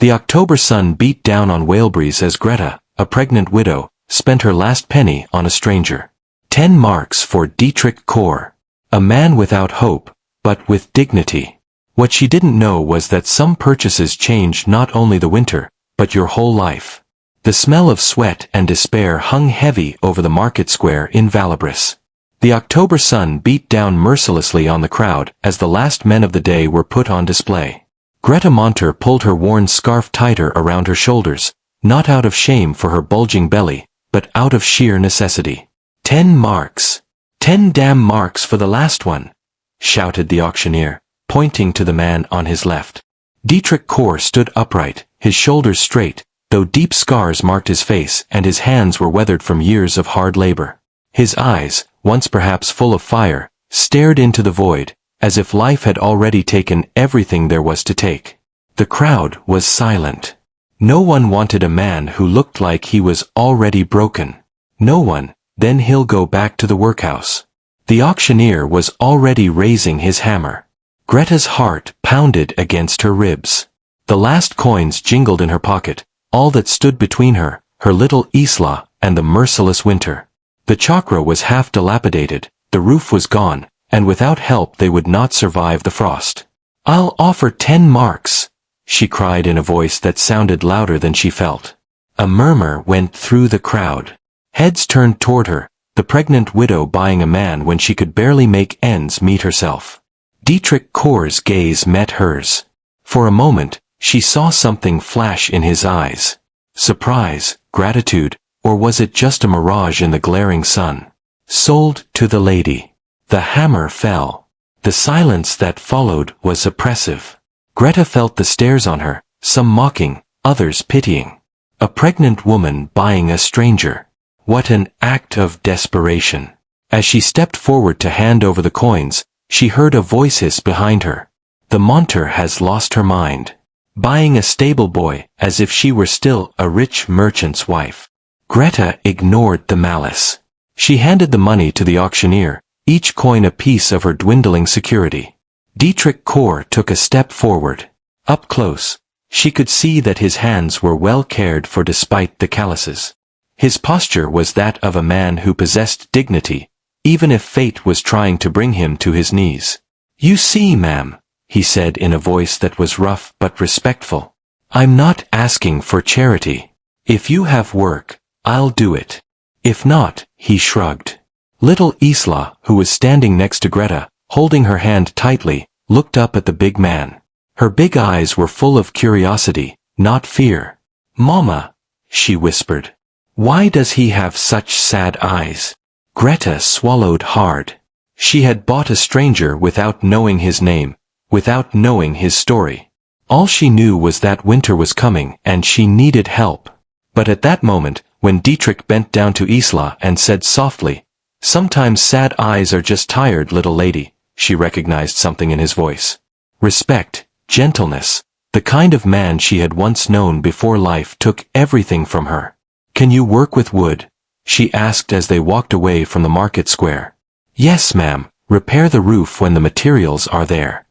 The October sun beat down on Whalebreeze as Greta, a pregnant widow, spent her last penny on a stranger. 10 marks for Dietrich Kor. A man without hope, but with dignity. What she didn't know was that some purchases change not only the winter, but your whole life. The smell of sweat and despair hung heavy over the market square in Valabris. The October sun beat down mercilessly on the crowd as the last men of the day were put on display. Greta Monter pulled her worn scarf tighter around her shoulders, not out of shame for her bulging belly, but out of sheer necessity. 10 marks. 10 damn marks for the last one, shouted the auctioneer, pointing to the man on his left. Dietrich Kor stood upright, his shoulders straight, though deep scars marked his face and his hands were weathered from years of hard labor. His eyes, once perhaps full of fire, stared into the void, as if life had already taken everything there was to take. The crowd was silent. No one wanted a man who looked like he was already broken. No one. Then he'll go back to the workhouse. The auctioneer was already raising his hammer. Greta's heart pounded against her ribs. The last coins jingled in her pocket, all that stood between her, her little Isla, and the merciless winter. The chakra was half dilapidated, the roof was gone, and without help they would not survive the frost. "I'll offer 10 marks," she cried in a voice that sounded louder than she felt. A murmur went through the crowd. Heads turned toward her, the pregnant widow buying a man when she could barely make ends meet herself. Dietrich Kor's gaze met hers. For a moment, she saw something flash in his eyes. Surprise, gratitude, or was it just a mirage in the glaring sun? Sold to the lady. The hammer fell. The silence that followed was oppressive. Greta felt the stares on her, some mocking, others pitying. A pregnant woman buying a stranger. What an act of desperation. As she stepped forward to hand over the coins, she heard a voice hiss behind her. "The Monter has lost her mind. Buying a stable boy as if she were still a rich merchant's wife." Greta ignored the malice. She handed the money to the auctioneer, each coin a piece of her dwindling security. Dietrich Kor took a step forward. Up close, she could see that his hands were well cared for despite the calluses. His posture was that of a man who possessed dignity, even if fate was trying to bring him to his knees. "You see, ma'am," he said in a voice that was rough but respectful, "I'm not asking for charity. If you have work, I'll do it. If not," he shrugged. Little Isla, who was standing next to Greta, holding her hand tightly, looked up at the big man. Her big eyes were full of curiosity, not fear. "Mama," she whispered. "Why does he have such sad eyes?" Greta swallowed hard. She had bought a stranger without knowing his name, without knowing his story. All she knew was that winter was coming and she needed help. But at that moment, when Dietrich bent down to Isla and said softly, "Sometimes sad eyes are just tired, little lady," she recognized something in his voice. Respect, gentleness, the kind of man she had once known before life took everything from her. "Can you work with wood?" she asked as they walked away from the market square. "Yes, ma'am. Repair the roof when the materials are there."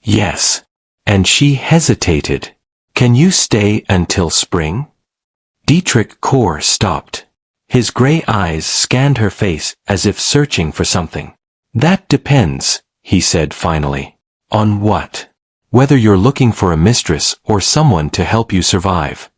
"Yes." And she hesitated. "Can you stay until spring?" Dietrich Kor stopped. His gray eyes scanned her face as if searching for something. "That depends," he said finally. "On what? Whether you're looking for a mistress or someone to help you survive."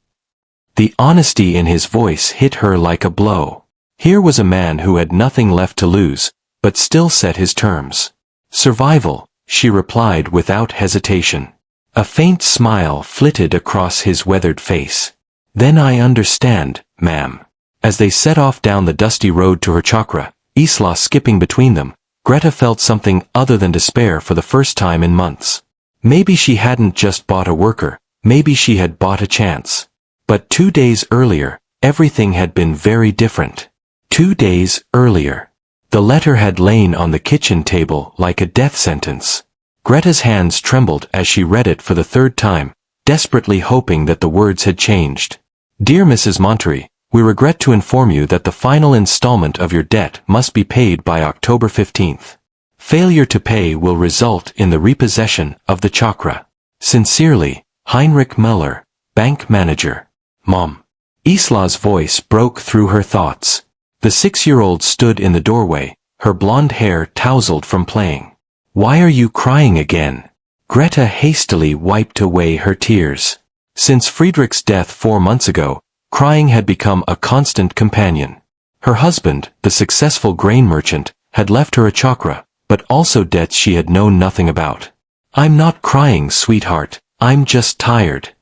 The honesty in his voice hit her like a blow. Here was a man who had nothing left to lose, but still set his terms. "Survival," she replied without hesitation. A faint smile flitted across his weathered face. "Then I understand, ma'am." As they set off down the dusty road to her chakra, Isla skipping between them, Greta felt something other than despair for the first time in months. Maybe she hadn't just bought a worker, maybe she had bought a chance. But 2 days earlier, everything had been very different. 2 days earlier. The letter had lain on the kitchen table like a death sentence. Greta's hands trembled as she read it for the 3rd time, desperately hoping that the words had changed. "Dear Mrs. Monterey, we regret to inform you that the final installment of your debt must be paid by October 15th. Failure to pay will result in the repossession of the chakra. Sincerely, Heinrich Müller, bank manager. Mom. Isla's voice broke through her thoughts. The 6-year-old stood in the doorway, her blonde hair tousled from playing. Why are you crying again? Greta hastily wiped away her tears. Since Friedrich's death 4 months ago, crying had become a constant companion. Her husband, the successful grain merchant, had left her a chakra, but also debts she had known nothing about. I'm not crying, sweetheart, I'm just tired.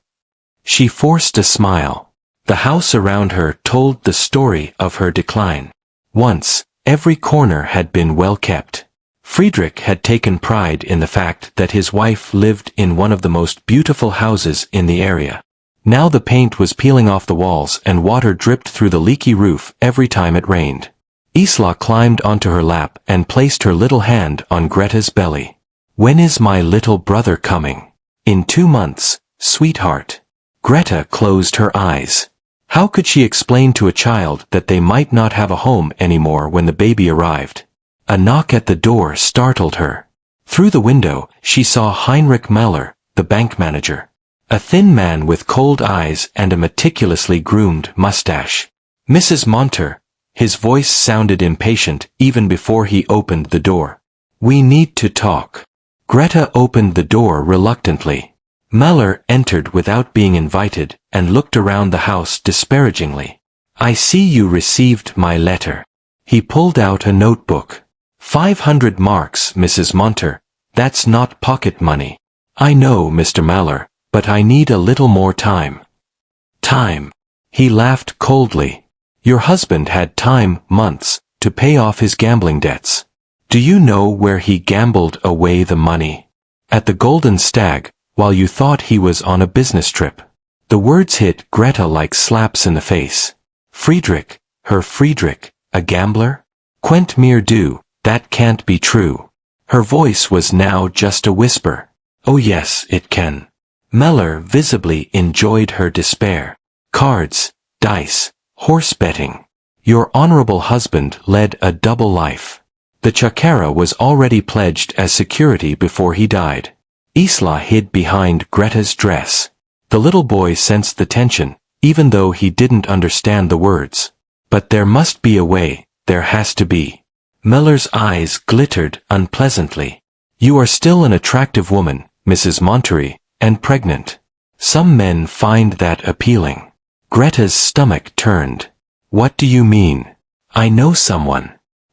She forced a smile. The house around her told the story of her decline. Once, every corner had been well kept. Friedrich had taken pride in the fact that his wife lived in one of the most beautiful houses in the area. Now the paint was peeling off the walls and water dripped through the leaky roof every time it rained. Isla climbed onto her lap and placed her little hand on Greta's belly. When is my little brother coming? In 2 months, sweetheart. Greta closed her eyes. How could she explain to a child that they might not have a home anymore when the baby arrived? A knock at the door startled her. Through the window, she saw Heinrich Meller, the bank manager. A thin man with cold eyes and a meticulously groomed mustache. Mrs. Monter. His voice sounded impatient even before he opened the door. We need to talk. Greta opened the door reluctantly. Meller entered without being invited and looked around the house disparagingly. I see you received my letter. He pulled out a notebook. 500 marks, Mrs. Monter. That's not pocket money. I know, Mr. Meller, but I need a little more time. Time. He laughed coldly. Your husband had time, months, to pay off his gambling debts. Do you know where he gambled away the money? At the Golden Stag, while you thought he was on a business trip. The words hit Greta like slaps in the face. Friedrich, her Friedrich, a gambler? Quent mir du, that can't be true. Her voice was now just a whisper. Oh yes, it can. Meller visibly enjoyed her despair. Cards, dice, horse betting. Your honorable husband led a double life. The chakra was already pledged as security before he died. Isla hid behind Greta's dress. The little boy sensed the tension, even though he didn't understand the words. But there must be a way, there has to be. Meller's eyes glittered unpleasantly. You are still an attractive woman, Mrs. Monterey, and pregnant. Some men find that appealing. Greta's stomach turned. What do you mean? I know someone.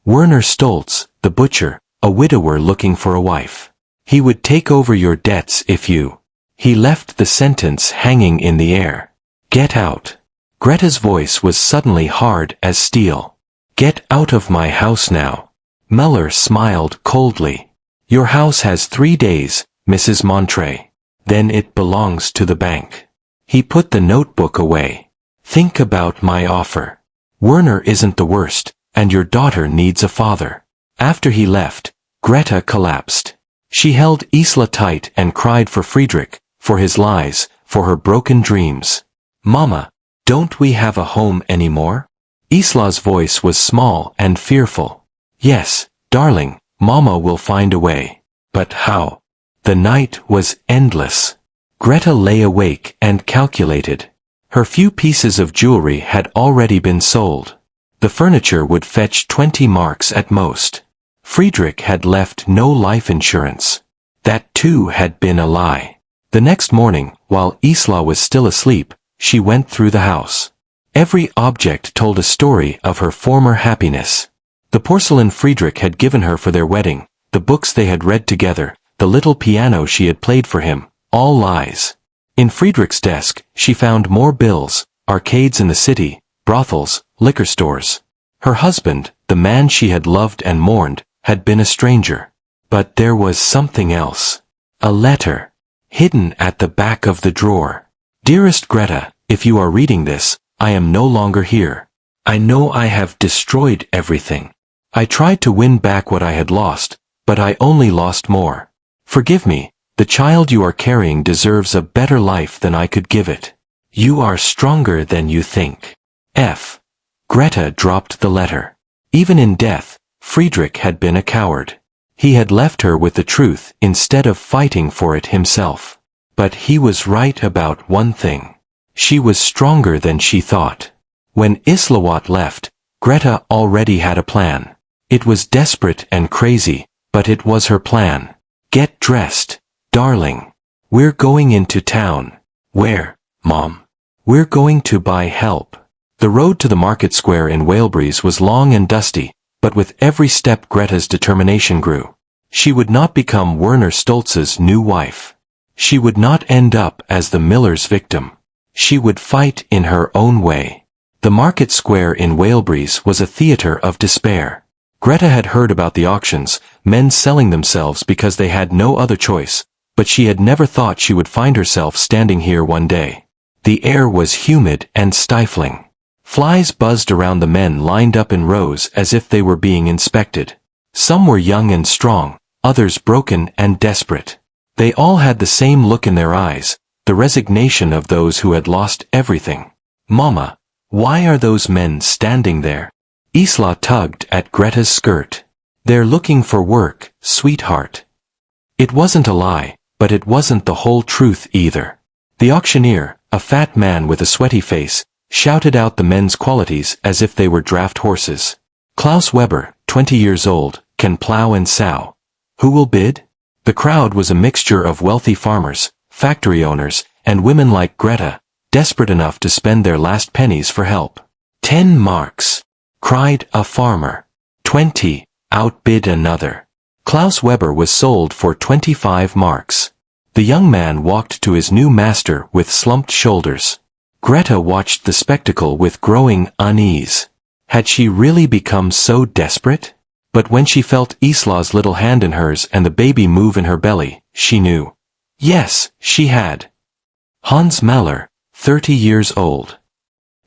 Werner Stolz, the butcher, a widower looking for a wife. He would take over your debts if you... He left the sentence hanging in the air. Get out. Greta's voice was suddenly hard as steel. Get out of my house now. Meller smiled coldly. Your house has 3 days, Mrs. Monterey. Then it belongs to the bank. He put the notebook away. Think about my offer. Werner isn't the worst, and your daughter needs a father. After he left, Greta collapsed. She held Isla tight and cried for Friedrich, for his lies, for her broken dreams. Mama, don't we have a home anymore? Isla's voice was small and fearful. Yes, darling, Mama will find a way. But how? The night was endless. Greta lay awake and calculated. Her few pieces of jewelry had already been sold. The furniture would fetch 20 marks at most. Friedrich had left no life insurance. That too had been a lie. The next morning, while Isla was still asleep, she went through the house. Every object told a story of her former happiness. The porcelain Friedrich had given her for their wedding, the books they had read together, the little piano she had played for him, all lies. In Friedrich's desk, she found more bills, arcades in the city, brothels, liquor stores. Her husband, the man she had loved and mourned, had been a stranger. But there was something else. A letter. Hidden at the back of the drawer. Dearest Greta, if you are reading this, I am no longer here. I know I have destroyed everything. I tried to win back what I had lost, but I only lost more. Forgive me, the child you are carrying deserves a better life than I could give it. You are stronger than you think. F. Greta dropped the letter. Even in death, Friedrich had been a coward. He had left her with the truth instead of fighting for it himself. But he was right about one thing. She was stronger than she thought. When Islawat left, Greta already had a plan. It was desperate and crazy, but it was her plan. Get dressed, darling. We're going into town. Where, Mom? We're going to buy help. The road to the market square in Walebreeze was long and dusty, but with every step Greta's determination grew. She would not become Werner Stoltz's new wife. She would not end up as the miller's victim. She would fight in her own way. The market square in Walebreeze was a theater of despair. Greta had heard about the auctions, men selling themselves because they had no other choice, but she had never thought she would find herself standing here one day. The air was humid and stifling. Flies buzzed around the men lined up in rows as if they were being inspected. Some were young and strong, others broken and desperate. They all had the same look in their eyes, the resignation of those who had lost everything. Mama, why are those men standing there? Isla tugged at Greta's skirt. They're looking for work, sweetheart. It wasn't a lie, but it wasn't the whole truth either. The auctioneer, a fat man with a sweaty face, shouted out the men's qualities as if they were draft horses. Klaus Weber, 20 years old, can plow and sow. Who will bid? The crowd was a mixture of wealthy farmers, factory owners, and women like Greta, desperate enough to spend their last pennies for help. 10 marks, cried a farmer. 20, outbid another. Klaus Weber was sold for 25 marks. The young man walked to his new master with slumped shoulders. Greta watched the spectacle with growing unease. Had she really become so desperate? But when she felt Isla's little hand in hers and the baby move in her belly, she knew. Yes, she had. Hans Mahler, 30 years old.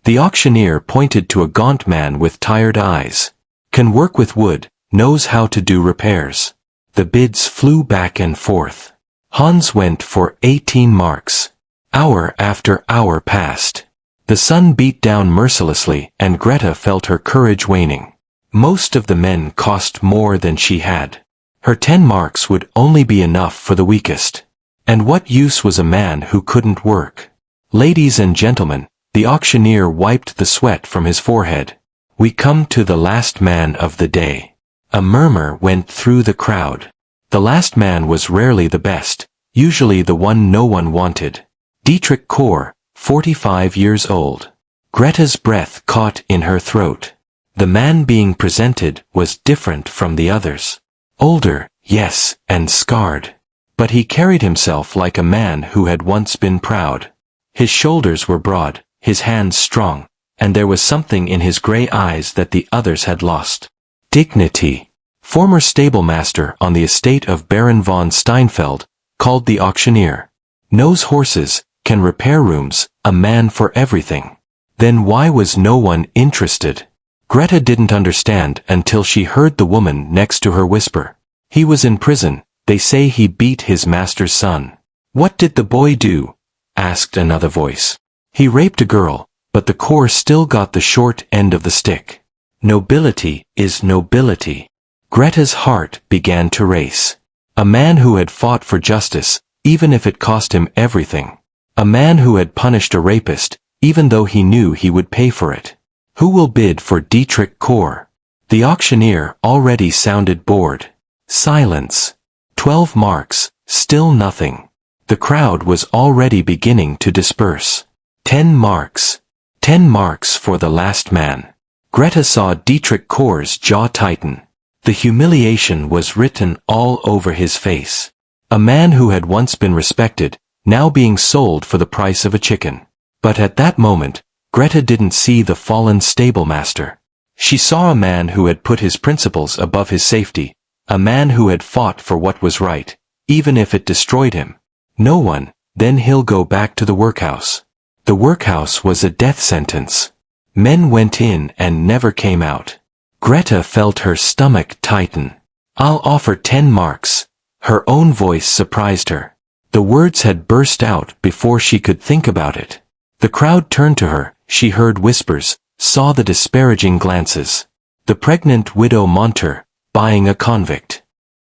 The auctioneer pointed to a gaunt man with tired eyes. Can work with wood, knows how to do repairs. The bids flew back and forth. Hans went for 18 marks. Hour after hour passed. The sun beat down mercilessly and Greta felt her courage waning. Most of the men cost more than she had. Her 10 marks would only be enough for the weakest. And what use was a man who couldn't work? Ladies and gentlemen, the auctioneer wiped the sweat from his forehead. We come to the last man of the day. A murmur went through the crowd. The last man was rarely the best, usually the one no one wanted. Dietrich Kohr, 45 years old. Greta's breath caught in her throat. The man being presented was different from the others. Older, yes, and scarred. But he carried himself like a man who had once been proud. His shoulders were broad, his hands strong, and there was something in his gray eyes that the others had lost. Dignity. Former stablemaster on the estate of Baron von Steinfeld, called the auctioneer. Knows horses, can repair rooms, a man for everything. Then why was no one interested? Greta didn't understand until she heard the woman next to her whisper. He was in prison, they say he beat his master's son. What did the boy do? Asked another voice. He raped a girl, but the Kohr still got the short end of the stick. Nobility is nobility. Greta's heart began to race. A man who had fought for justice, even if it cost him everything. A man who had punished a rapist, even though he knew he would pay for it. Who will bid for Dietrich Kohr? The auctioneer already sounded bored. Silence. 12 marks, still nothing. The crowd was already beginning to disperse. 10 marks. 10 marks for the last man. Greta saw Dietrich Kohr's jaw tighten. The humiliation was written all over his face. A man who had once been respected, now being sold for the price of a chicken. But at that moment, Greta didn't see the fallen stablemaster. She saw a man who had put his principles above his safety, a man who had fought for what was right, even if it destroyed him. No one, then he'll go back to the workhouse. The workhouse was a death sentence. Men went in and never came out. Greta felt her stomach tighten. I'll offer 10 marks. Her own voice surprised her. The words had burst out before she could think about it. The crowd turned to her, she heard whispers, saw the disparaging glances. The pregnant widow Monter, buying a convict.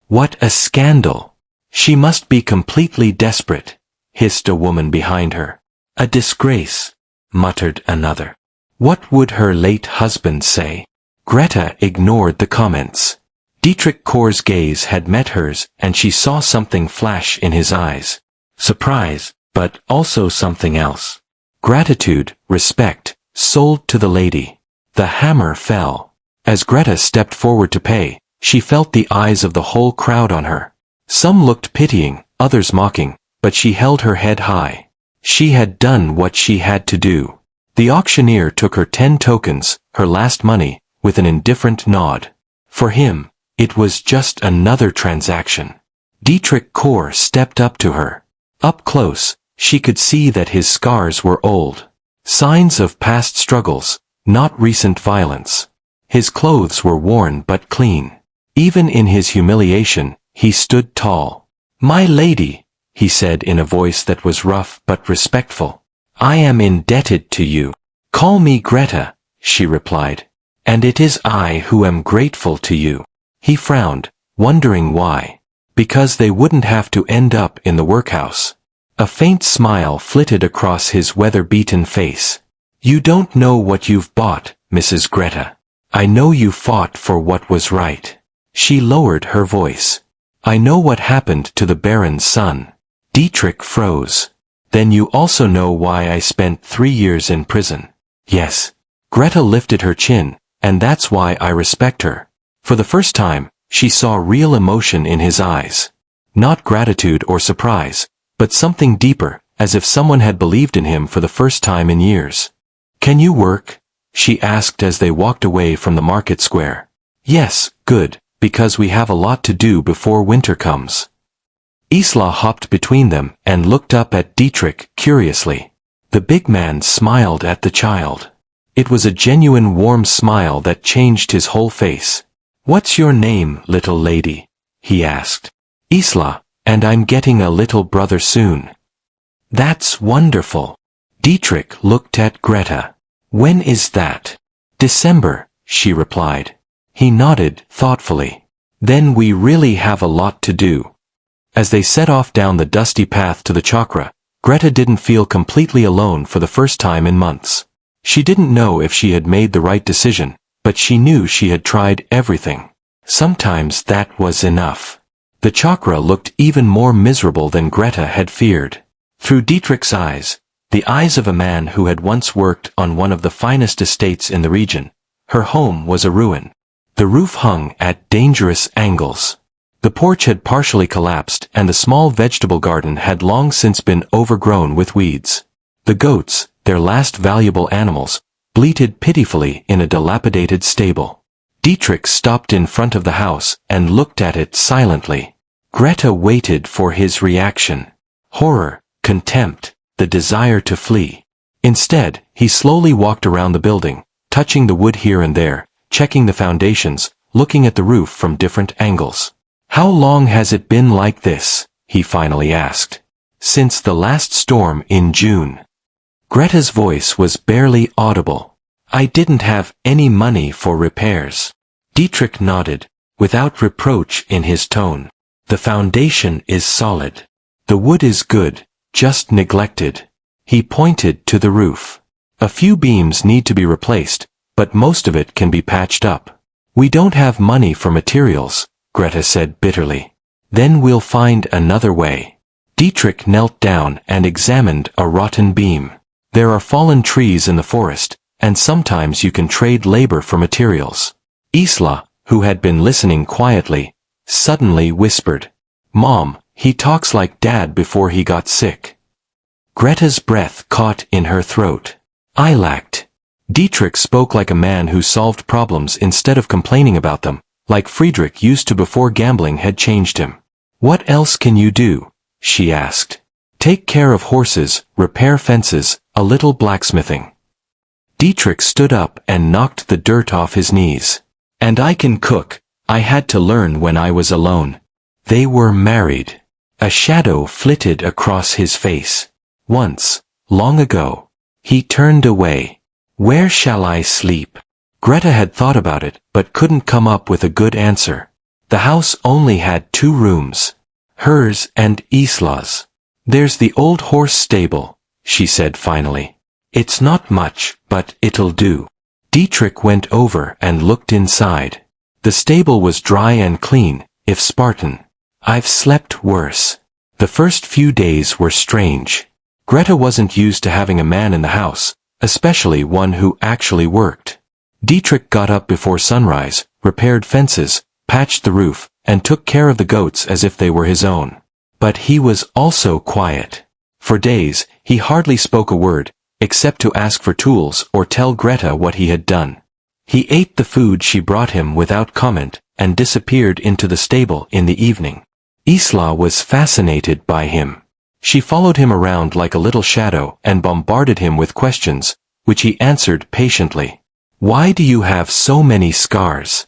What a scandal! She must be completely desperate, hissed a woman behind her. A disgrace, muttered another. What would her late husband say? Greta ignored the comments. Dietrich Kor's gaze had met hers, and she saw something flash in his eyes. Surprise, but also something else. Gratitude, respect, sold to the lady. The hammer fell. As Greta stepped forward to pay, she felt the eyes of the whole crowd on her. Some looked pitying, others mocking, but she held her head high. She had done what she had to do. The auctioneer took her 10 tokens, her last money, with an indifferent nod. For him, it was just another transaction. Dietrich Kor stepped up to her. Up close, she could see that his scars were old. Signs of past struggles, not recent violence. His clothes were worn but clean. Even in his humiliation, he stood tall. "My lady," he said in a voice that was rough but respectful. "I am indebted to you." "Call me Greta," she replied. "And it is I who am grateful to you." He frowned, wondering why. Because they wouldn't have to end up in the workhouse. A faint smile flitted across his weather-beaten face. "You don't know what you've bought, Mrs. Greta. I know you fought for what was right." She lowered her voice. "I know what happened to the Baron's son." Dietrich froze. "Then you also know why I spent 3 years in prison." "Yes." Greta lifted her chin, "and that's why I respect her." For the first time, she saw real emotion in his eyes. Not gratitude or surprise, but something deeper, as if someone had believed in him for the first time in years. "Can you work?" she asked as they walked away from the market square. "Yes, good, because we have a lot to do before winter comes." Isla hopped between them and looked up at Dietrich curiously. The big man smiled at the child. It was a genuine warm smile that changed his whole face. "What's your name, little lady?" he asked. "Isla, and I'm getting a little brother soon." "That's wonderful." Dietrich looked at Greta. "When is that?" "December," she replied. He nodded thoughtfully. "Then we really have a lot to do." As they set off down the dusty path to the chakra, Greta didn't feel completely alone for the first time in months. She didn't know if she had made the right decision, but she knew she had tried everything. Sometimes that was enough. The chakra looked even more miserable than Greta had feared. Through Dietrich's eyes, the eyes of a man who had once worked on one of the finest estates in the region, her home was a ruin. The roof hung at dangerous angles. The porch had partially collapsed and the small vegetable garden had long since been overgrown with weeds. The goats, their last valuable animals, bleated pitifully in a dilapidated stable. Dietrich stopped in front of the house and looked at it silently. Greta waited for his reaction. Horror, contempt, the desire to flee. Instead, he slowly walked around the building, touching the wood here and there, checking the foundations, looking at the roof from different angles. "How long has it been like this?" he finally asked. "Since the last storm in June." Greta's voice was barely audible. "I didn't have any money for repairs." Dietrich nodded, without reproach in his tone. "The foundation is solid. The wood is good, just neglected." He pointed to the roof. "A few beams need to be replaced, but most of it can be patched up." "We don't have money for materials," Greta said bitterly. "Then we'll find another way." Dietrich knelt down and examined a rotten beam. "There are fallen trees in the forest, and sometimes you can trade labor for materials." Isla, who had been listening quietly, suddenly whispered, "Mom, he talks like Dad before he got sick." Greta's breath caught in her throat. "I lacked." Dietrich spoke like a man who solved problems instead of complaining about them, like Friedrich used to before gambling had changed him. "What else can you do?" she asked. "Take care of horses, repair fences, a little blacksmithing." Dietrich stood up and knocked the dirt off his knees. "And I can cook. I had to learn when I was alone." They were married. A shadow flitted across his face. Once, long ago. He turned away. "Where shall I sleep?" Greta had thought about it, but couldn't come up with a good answer. The house only had 2 rooms. Hers and Isla's. "There's the old horse stable," she said finally. It's not much, but it'll do. Dietrich went over and looked inside. The stable was dry and clean, if Spartan. I've slept worse. The first few days were strange. Greta wasn't used to having a man in the house, especially one who actually worked. Dietrich got up before sunrise, repaired fences, patched the roof, and took care of the goats as if they were his own. But he was also quiet. For days, he hardly spoke a word, except to ask for tools or tell Greta what he had done. He ate the food she brought him without comment, and disappeared into the stable in the evening. Isla was fascinated by him. She followed him around like a little shadow and bombarded him with questions, which he answered patiently. Why do you have so many scars?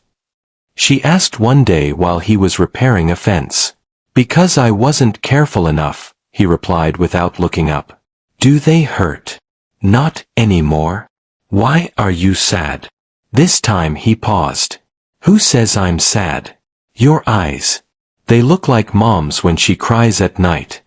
She asked one day while he was repairing a fence. Because I wasn't careful enough, he replied without looking up. Do they hurt? Not anymore. Why are you sad? This time he paused. Who says I'm sad? Your eyes. They look like Mom's when she cries at night.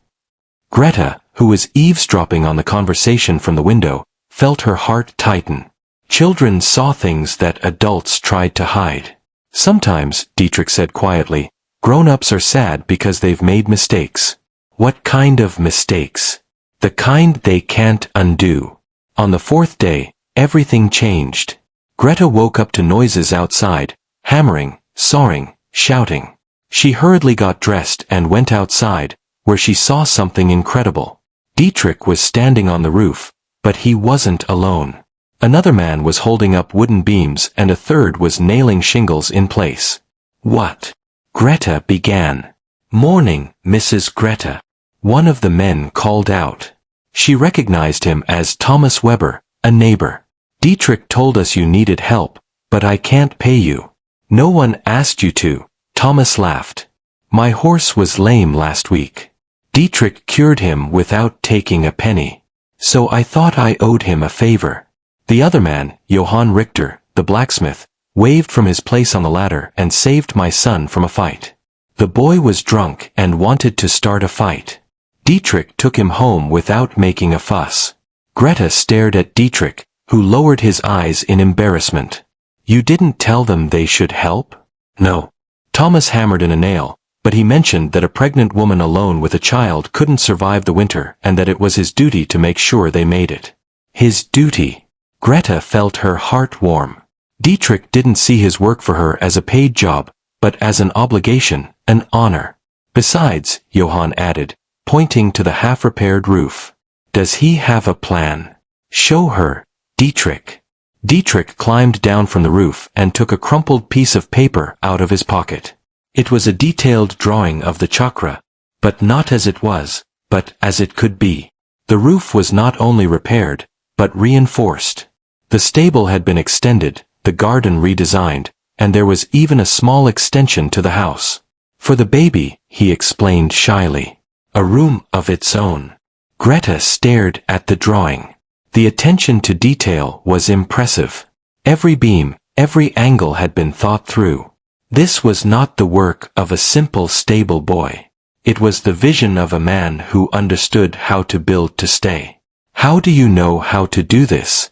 Greta, who was eavesdropping on the conversation from the window, felt her heart tighten. Children saw things that adults tried to hide. Sometimes, Dietrich said quietly, grown-ups are sad because they've made mistakes. What kind of mistakes? The kind they can't undo. On the fourth day, everything changed. Greta woke up to noises outside, hammering, sawing, shouting. She hurriedly got dressed and went outside, where she saw something incredible. Dietrich was standing on the roof, but he wasn't alone. Another man was holding up wooden beams and a third was nailing shingles in place. What? Greta began. Morning, Mrs. Greta. One of the men called out. She recognized him as Thomas Weber, a neighbor. Dietrich told us you needed help, but I can't pay you. No one asked you to. Thomas laughed. My horse was lame last week. Dietrich cured him without taking a penny. So I thought I owed him a favor. The other man, Johann Richter, the blacksmith, waved from his place on the ladder and saved my son from a fight. The boy was drunk and wanted to start a fight. Dietrich took him home without making a fuss. Greta stared at Dietrich, who lowered his eyes in embarrassment. You didn't tell them they should help? No. Thomas hammered in a nail, but he mentioned that a pregnant woman alone with a child couldn't survive the winter and that it was his duty to make sure they made it. His duty. Greta felt her heart warm. Dietrich didn't see his work for her as a paid job, but as an obligation, an honor. Besides, Johann added, pointing to the half-repaired roof. Does he have a plan? Show her, Dietrich. Dietrich climbed down from the roof and took a crumpled piece of paper out of his pocket. It was a detailed drawing of the chakra, but not as it was, but as it could be. The roof was not only repaired, but reinforced. The stable had been extended, the garden redesigned, and there was even a small extension to the house. For the baby, he explained shyly. A room of its own. Greta stared at the drawing. The attention to detail was impressive. Every beam, every angle had been thought through. This was not the work of a simple stable boy. It was the vision of a man who understood how to build to stay. How do you know how to do this?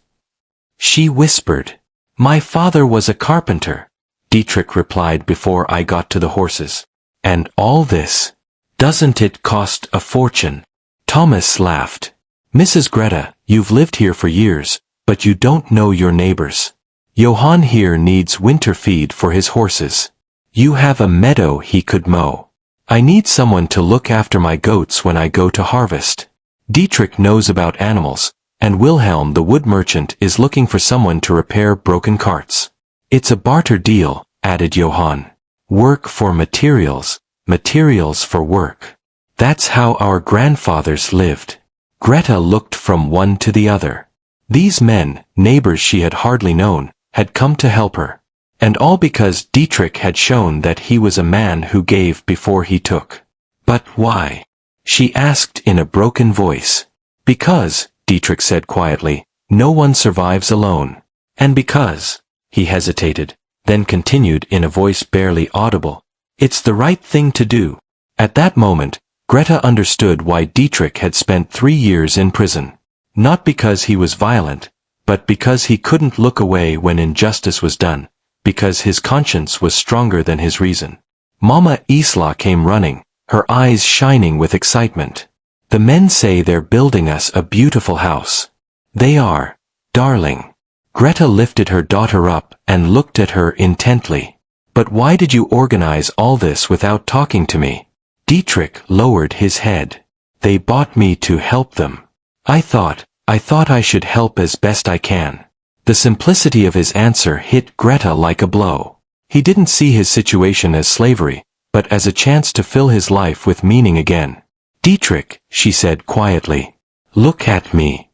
She whispered. My father was a carpenter, Dietrich replied before I got to the horses. And all this? Doesn't it cost a fortune? Thomas laughed. Mrs. Greta, you've lived here for years, but you don't know your neighbors. Johann here needs winter feed for his horses. You have a meadow he could mow. I need someone to look after my goats when I go to harvest. Dietrich knows about animals, and Wilhelm the wood merchant is looking for someone to repair broken carts. It's a barter deal, added Johann. Work for materials, materials for work. That's how our grandfathers lived. Greta looked from one to the other. These men, neighbors she had hardly known, had come to help her. And all because Dietrich had shown that he was a man who gave before he took. But why? She asked in a broken voice. Because, Dietrich said quietly, no one survives alone. And because, he hesitated, then continued in a voice barely audible, it's the right thing to do. At that moment, Greta understood why Dietrich had spent 3 years in prison. Not because he was violent, but because he couldn't look away when injustice was done, because his conscience was stronger than his reason. Mama Isla came running, her eyes shining with excitement. The men say they're building us a beautiful house. They are, darling. Greta lifted her daughter up and looked at her intently. But why did you organize all this without talking to me? Dietrich lowered his head. They bought me to help them. I thought I should help as best I can. The simplicity of his answer hit Greta like a blow. He didn't see his situation as slavery, but as a chance to fill his life with meaning again. Dietrich, she said quietly. Look at me.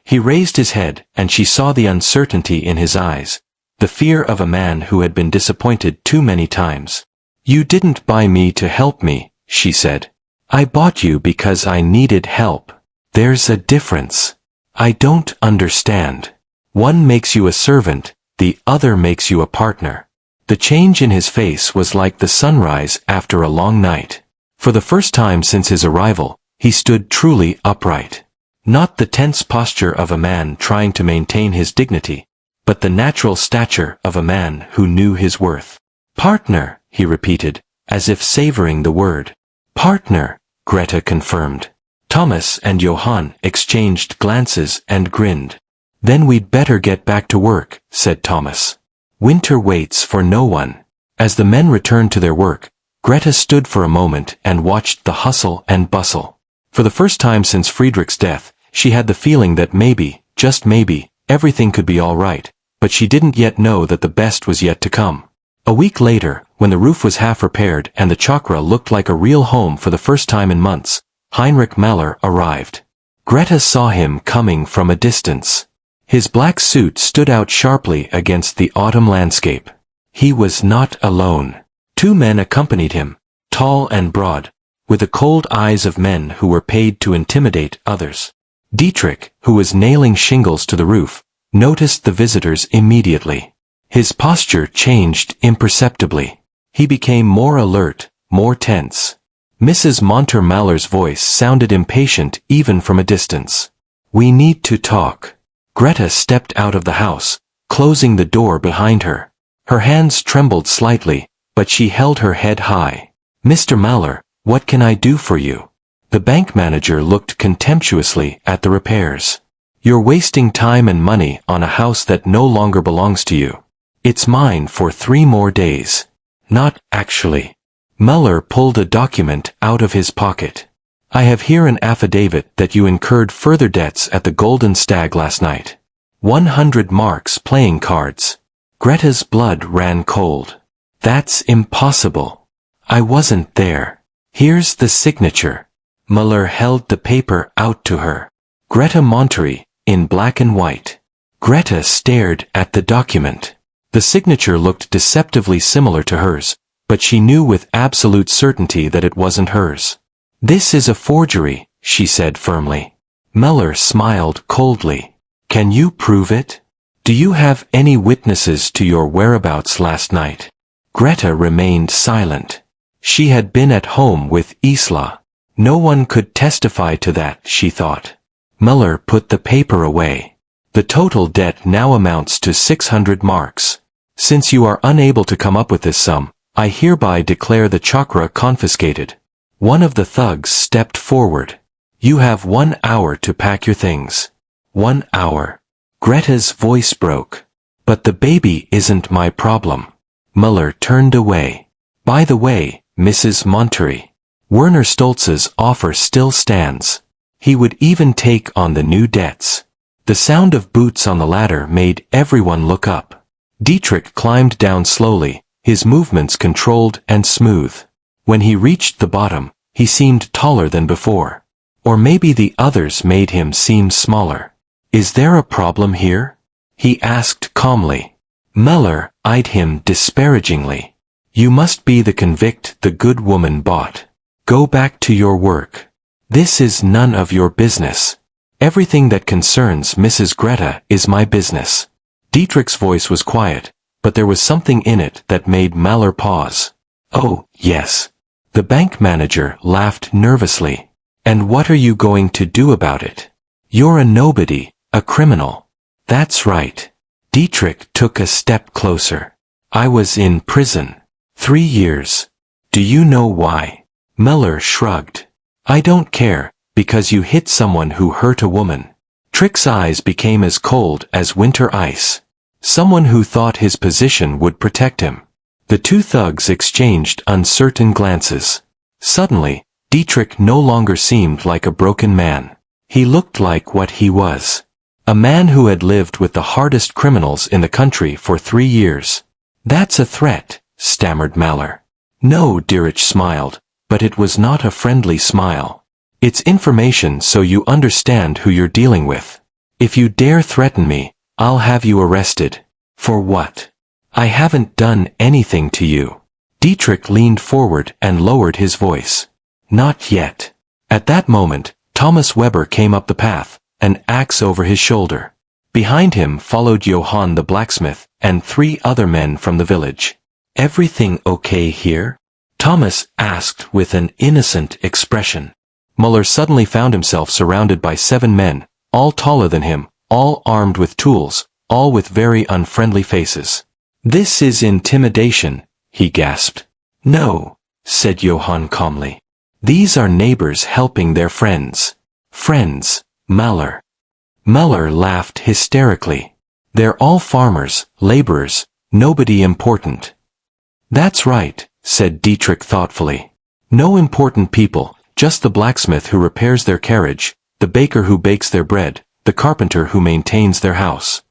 He raised his head, and she saw the uncertainty in his eyes, the fear of a man who had been disappointed too many times. You didn't buy me to help me, she said. I bought you because I needed help. There's a difference. I don't understand. One makes you a servant, the other makes you a partner. The change in his face was like the sunrise after a long night. For the first time since his arrival, he stood truly upright. Not the tense posture of a man trying to maintain his dignity, but the natural stature of a man who knew his worth. Partner, he repeated, as if savoring the word. Partner, Greta confirmed. Thomas and Johann exchanged glances and grinned. Then we'd better get back to work, said Thomas. Winter waits for no one. As the men returned to their work, Greta stood for a moment and watched the hustle and bustle. For the first time since Friedrich's death, she had the feeling that maybe, just maybe, everything could be all right, but she didn't yet know that the best was yet to come. A week later, when the roof was half repaired and the chakra looked like a real home for the first time in months, Heinrich Mahler arrived. Greta saw him coming from a distance. His black suit stood out sharply against the autumn landscape. He was not alone. Two men accompanied him, tall and broad, with the cold eyes of men who were paid to intimidate others. Dietrich, who was nailing shingles to the roof, noticed the visitors immediately. His posture changed imperceptibly. He became more alert, more tense. Mrs. Monter Mahler's voice sounded impatient even from a distance. We need to talk. Greta stepped out of the house, closing the door behind her. Her hands trembled slightly, but she held her head high. Mr. Mahler, what can I do for you? The bank manager looked contemptuously at the repairs. You're wasting time and money on a house that no longer belongs to you. It's mine for 3 more days. Not actually. Mahler pulled a document out of his pocket. I have here an affidavit that you incurred further debts at the Golden Stag last night. 100 marks playing cards. Greta's blood ran cold. That's impossible. I wasn't there. Here's the signature. Mahler held the paper out to her. Greta Monterey, in black and white. Greta stared at the document. The signature looked deceptively similar to hers, but she knew with absolute certainty that it wasn't hers. This is a forgery, she said firmly. Mahler smiled coldly. Can you prove it? Do you have any witnesses to your whereabouts last night? Greta remained silent. She had been at home with Isla. No one could testify to that, she thought. Mahler put the paper away. The total debt now amounts to 600 marks. Since you are unable to come up with this sum, I hereby declare the chakra confiscated. One of the thugs stepped forward. You have 1 hour to pack your things. 1 hour. Greta's voice broke. But the baby isn't my problem. Mahler turned away. By the way, Mrs. Monterey, Werner Stolz's offer still stands. He would even take on the new debts. The sound of boots on the ladder made everyone look up. Dietrich climbed down slowly, his movements controlled and smooth. When he reached the bottom, he seemed taller than before. Or maybe the others made him seem smaller. Is there a problem here? He asked calmly. Mahler eyed him disparagingly. You must be the convict the good woman bought. Go back to your work. This is none of your business. Everything that concerns Mrs. Greta is my business. Dietrich's voice was quiet, but there was something in it that made Mahler pause. Oh, yes. The bank manager laughed nervously. And what are you going to do about it? You're a nobody, a criminal. That's right. Dietrich took a step closer. I was in prison. 3 years. Do you know why? Meller shrugged. I don't care, because you hit someone who hurt a woman. Trick's eyes became as cold as winter ice. Someone who thought his position would protect him. The two thugs exchanged uncertain glances. Suddenly, Dietrich no longer seemed like a broken man. He looked like what he was. A man who had lived with the hardest criminals in the country for 3 years. That's a threat, stammered Meller. No, Dietrich smiled, but it was not a friendly smile. It's information so you understand who you're dealing with. If you dare threaten me, I'll have you arrested. For what? I haven't done anything to you. Dietrich leaned forward and lowered his voice. Not yet. At that moment, Thomas Weber came up the path, an axe over his shoulder. Behind him followed Johann the blacksmith and 3 other men from the village. Everything okay here? Thomas asked with an innocent expression. Muller suddenly found himself surrounded by 7 men, all taller than him, all armed with tools, all with very unfriendly faces. This is intimidation, he gasped. No, said Johann calmly. These are neighbors helping their friends. Friends, Meller. Meller laughed hysterically. They're all farmers, laborers, nobody important. That's right, said Dietrich thoughtfully. No important people, just the blacksmith who repairs their carriage, the baker who bakes their bread, the carpenter who maintains their house.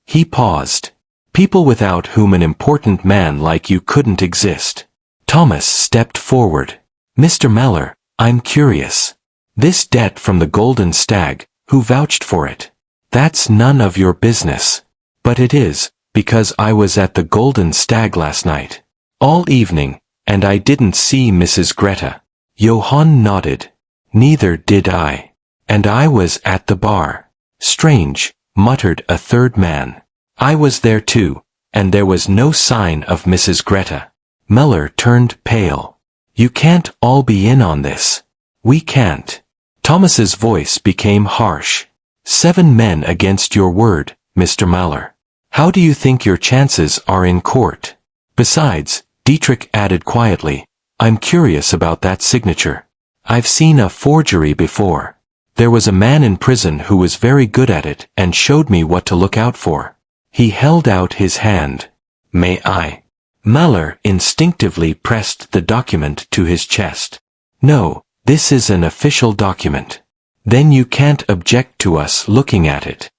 He paused. People without whom an important man like you couldn't exist. Thomas stepped forward. Mr. Meller, I'm curious. This debt from the Golden Stag, who vouched for it? That's none of your business. But it is, because I was at the Golden Stag last night. All evening, and I didn't see Mrs. Greta. Johann nodded. Neither did I. And I was at the bar. Strange, muttered a third man. I was there too, and there was no sign of Mrs. Greta. Meller turned pale. You can't all be in on this. We can't. Thomas's voice became harsh. 7 men against your word, Mr. Meller. How do you think your chances are in court? Besides, Dietrich added quietly, I'm curious about that signature. I've seen a forgery before. There was a man in prison who was very good at it and showed me what to look out for. He held out his hand. May I? Meller instinctively pressed the document to his chest. No, this is an official document. Then you can't object to us looking at it.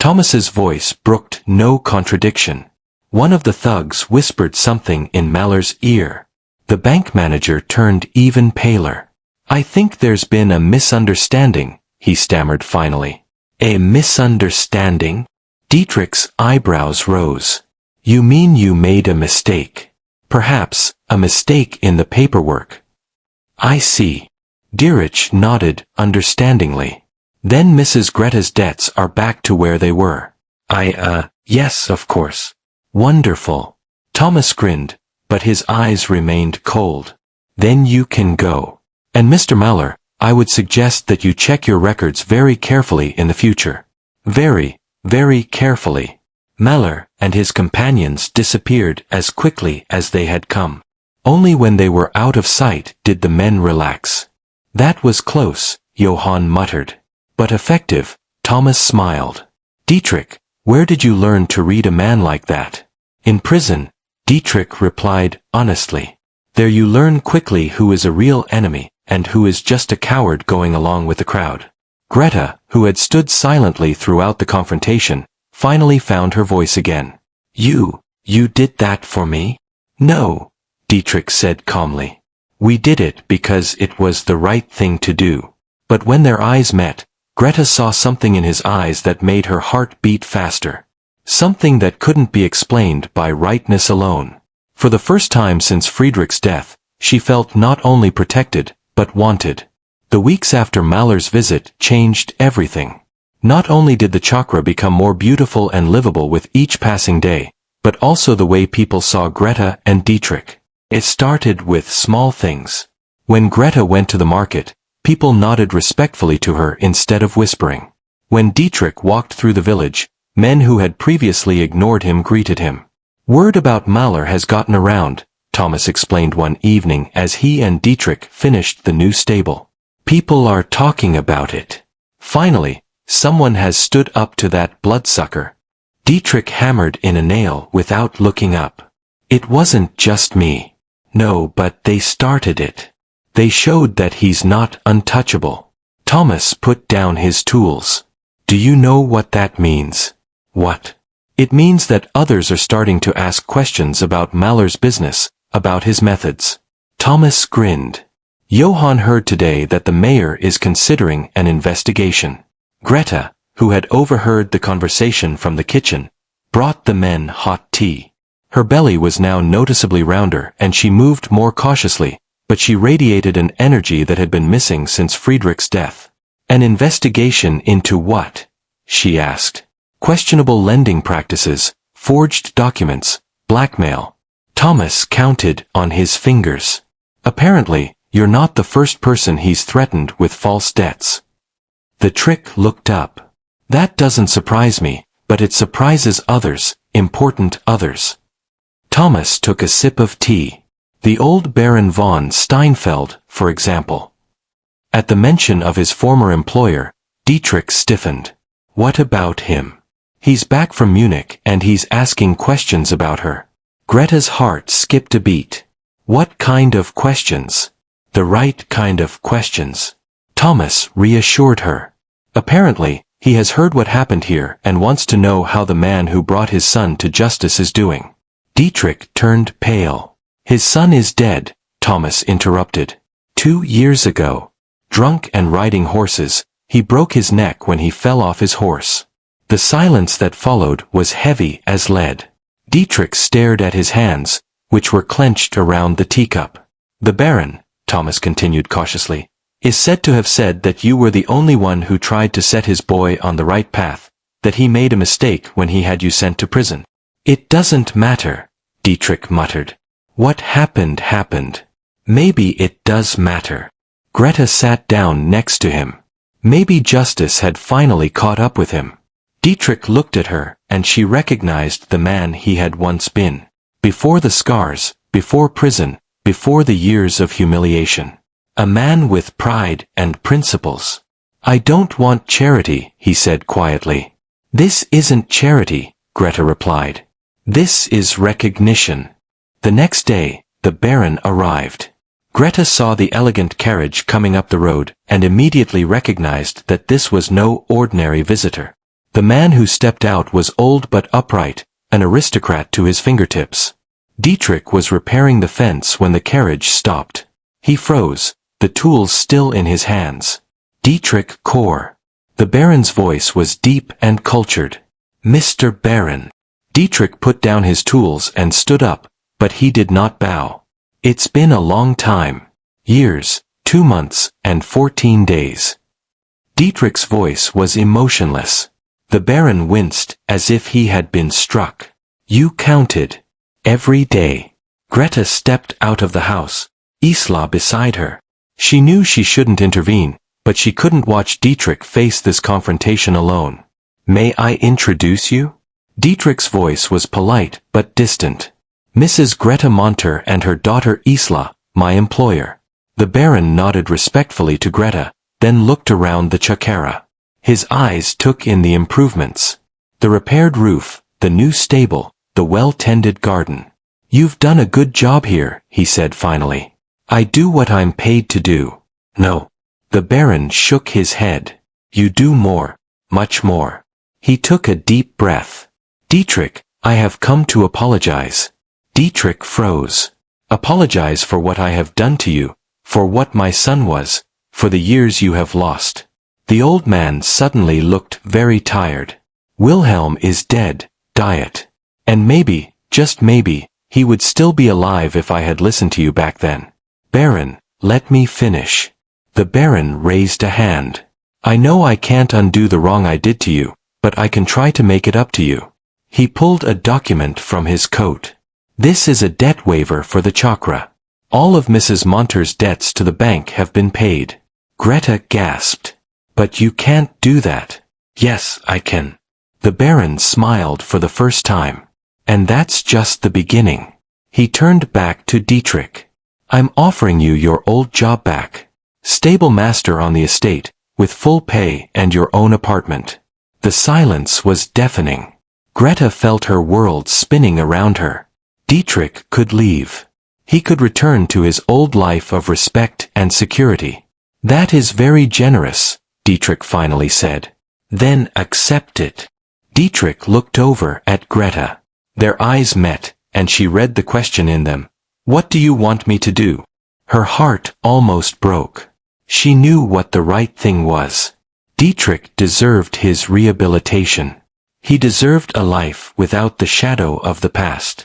Thomas's voice brooked no contradiction. One of the thugs whispered something in Meller's ear. The bank manager turned even paler. I think there's been a misunderstanding, he stammered finally. A misunderstanding? Dietrich's eyebrows rose. You mean you made a mistake? Perhaps, a mistake in the paperwork. I see. Dietrich nodded understandingly. Then Mrs. Greta's debts are back to where they were. Yes, of course. Wonderful. Thomas grinned, but his eyes remained cold. Then you can go. And Mr. Meller, I would suggest that you check your records very carefully in the future. Very carefully. Meller and his companions disappeared as quickly as they had come. Only when they were out of sight did the men relax. That was close, Johann muttered. But effective, Thomas smiled. Dietrich, where did you learn to read a man like that? In prison, Dietrich replied honestly. There you learn quickly who is a real enemy and who is just a coward going along with the crowd. Greta, who had stood silently throughout the confrontation, finally found her voice again. You did that for me? No, Dietrich said calmly. We did it because it was the right thing to do. But when their eyes met, Greta saw something in his eyes that made her heart beat faster. Something that couldn't be explained by rightness alone. For the first time since Friedrich's death, she felt not only protected, but wanted. The weeks after Maller's visit changed everything. Not only did the chakra become more beautiful and livable with each passing day, but also the way people saw Greta and Dietrich. It started with small things. When Greta went to the market, people nodded respectfully to her instead of whispering. When Dietrich walked through the village, men who had previously ignored him greeted him. Word about Mahler has gotten around, Thomas explained one evening as he and Dietrich finished the new stable. People are talking about it. Finally, someone has stood up to that bloodsucker. Dietrich hammered in a nail without looking up. It wasn't just me. No, but they started it. They showed that he's not untouchable. Thomas put down his tools. Do you know what that means? What? It means that others are starting to ask questions about Mahler's business, about his methods. Thomas grinned. Johann heard today that the mayor is considering an investigation. Greta, who had overheard the conversation from the kitchen, brought the men hot tea. Her belly was now noticeably rounder and she moved more cautiously, but she radiated an energy that had been missing since Friedrich's death. An investigation into what? She asked. Questionable lending practices, forged documents, blackmail. Thomas counted on his fingers. Apparently, you're not the first person he's threatened with false debts. The trick looked up. That doesn't surprise me, but it surprises others, important others. Thomas took a sip of tea. The old Baron von Steinfeld, for example. At the mention of his former employer, Dietrich stiffened. What about him? He's back from Munich and he's asking questions about her. Greta's heart skipped a beat. What kind of questions? The right kind of questions. Thomas reassured her. Apparently, he has heard what happened here and wants to know how the man who brought his son to justice is doing. Dietrich turned pale. His son is dead, Thomas interrupted. 2 years ago. Drunk and riding horses, he broke his neck when he fell off his horse. The silence that followed was heavy as lead. Dietrich stared at his hands, which were clenched around the teacup. The Baron, Thomas continued cautiously, is said to have said that you were the only one who tried to set his boy on the right path, that he made a mistake when he had you sent to prison. It doesn't matter, Dietrich muttered. What happened happened. Maybe it does matter. Greta sat down next to him. Maybe justice had finally caught up with him. Dietrich looked at her, and she recognized the man he had once been. Before the scars, before prison, before the years of humiliation. A man with pride and principles. I don't want charity, he said quietly. This isn't charity, Greta replied. This is recognition. The next day, the Baron arrived. Greta saw the elegant carriage coming up the road and immediately recognized that this was no ordinary visitor. The man who stepped out was old but upright, an aristocrat to his fingertips. Dietrich was repairing the fence when the carriage stopped. He froze, the tools still in his hands. Dietrich Kor. The Baron's voice was deep and cultured. Mr. Baron. Dietrich put down his tools and stood up, but he did not bow. It's been a long time. Years, 2 months, and 14 days. Dietrich's voice was emotionless. The Baron winced as if he had been struck. You counted. Every day. Greta stepped out of the house, Isla beside her. She knew she shouldn't intervene, but she couldn't watch Dietrich face this confrontation alone. May I introduce you? Dietrich's voice was polite but distant. Mrs. Greta Monter and her daughter Isla, my employer. The Baron nodded respectfully to Greta, then looked around the chakara. His eyes took in the improvements. The repaired roof, the new stable, the well-tended garden. You've done a good job here, he said finally. I do what I'm paid to do. No. The Baron shook his head. You do more, much more. He took a deep breath. Dietrich, I have come to apologize. Dietrich froze. Apologize for what I have done to you, for what my son was, for the years you have lost. The old man suddenly looked very tired. Wilhelm is dead, Diet. And maybe, just maybe, he would still be alive if I had listened to you back then. Baron, let me finish. The Baron raised a hand. I know I can't undo the wrong I did to you, but I can try to make it up to you. He pulled a document from his coat. This is a debt waiver for the chakra. All of Mrs. Monter's debts to the bank have been paid. Greta gasped. But you can't do that. Yes, I can. The Baron smiled for the first time. And that's just the beginning. He turned back to Dietrich. I'm offering you your old job back. Stable master on the estate, with full pay and your own apartment. The silence was deafening. Greta felt her world spinning around her. Dietrich could leave. He could return to his old life of respect and security. That is very generous, Dietrich finally said. Then accept it. Dietrich looked over at Greta. Their eyes met, and she read the question in them. What do you want me to do? Her heart almost broke. She knew what the right thing was. Dietrich deserved his rehabilitation. He deserved a life without the shadow of the past.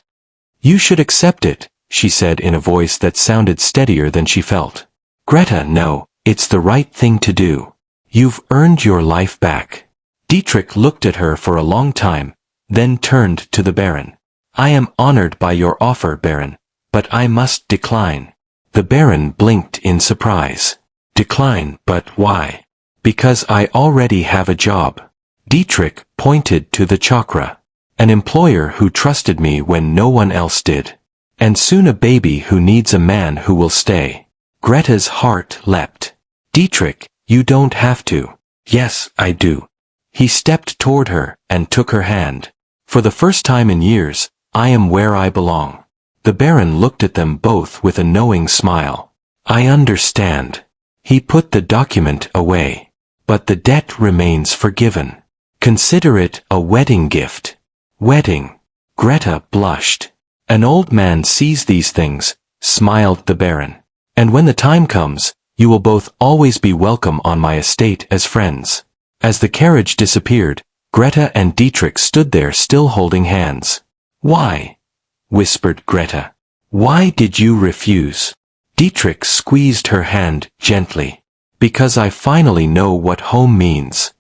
You should accept it, she said in a voice that sounded steadier than she felt. Greta, no, it's the right thing to do. You've earned your life back. Dietrich looked at her for a long time, then turned to the Baron. I am honored by your offer, Baron, but I must decline. The Baron blinked in surprise. Decline, but why? Because I already have a job. Dietrich pointed to the chakra. An employer who trusted me when no one else did. And soon a baby who needs a man who will stay. Greta's heart leapt. Dietrich, you don't have to. Yes, I do. He stepped toward her and took her hand. For the first time in years, I am where I belong. The Baron looked at them both with a knowing smile. I understand. He put the document away. But the debt remains forgiven. Consider it a wedding gift. Wedding. Greta blushed. An old man sees these things, smiled the Baron. And when the time comes, you will both always be welcome on my estate as friends. As the carriage disappeared, Greta and Dietrich stood there still holding hands. Why? Whispered Greta. Why did you refuse? Dietrich squeezed her hand gently. Because I finally know what home means.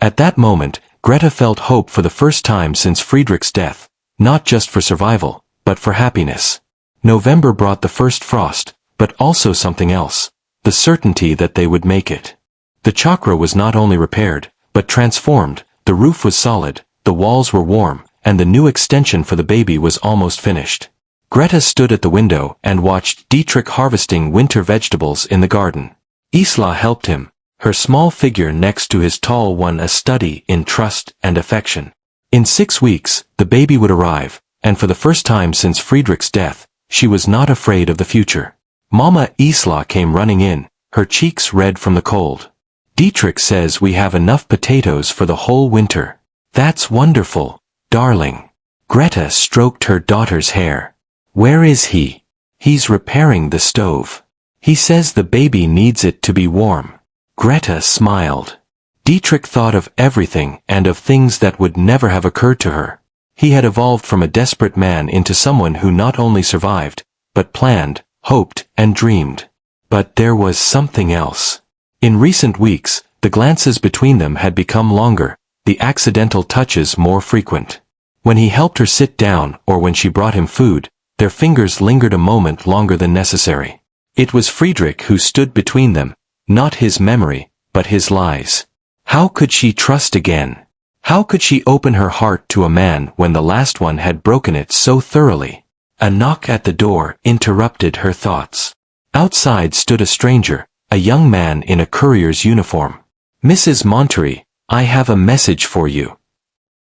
At that moment, Greta felt hope for the first time since Friedrich's death, not just for survival, but for happiness. November brought the first frost, but also something else, the certainty that they would make it. The chakra was not only repaired, but transformed. The roof was solid, the walls were warm, and the new extension for the baby was almost finished. Greta stood at the window and watched Dietrich harvesting winter vegetables in the garden. Isla helped him, her small figure next to his tall one a study in trust and affection. In 6 weeks, the baby would arrive, and for the first time since Friedrich's death, she was not afraid of the future. Mama Isla came running in, her cheeks red from the cold. Dietrich says we have enough potatoes for the whole winter. That's wonderful, darling. Greta stroked her daughter's hair. Where is he? He's repairing the stove. He says the baby needs it to be warm. Greta smiled. Dietrich thought of everything and of things that would never have occurred to her. He had evolved from a desperate man into someone who not only survived, but planned, hoped, and dreamed. But there was something else. In recent weeks, the glances between them had become longer, the accidental touches more frequent. When he helped her sit down or when she brought him food, their fingers lingered a moment longer than necessary. It was Friedrich who stood between them, not his memory, but his lies. How could she trust again? How could she open her heart to a man when the last one had broken it so thoroughly? A knock at the door interrupted her thoughts. Outside stood a stranger, a young man in a courier's uniform. Mrs. Monterey, I have a message for you.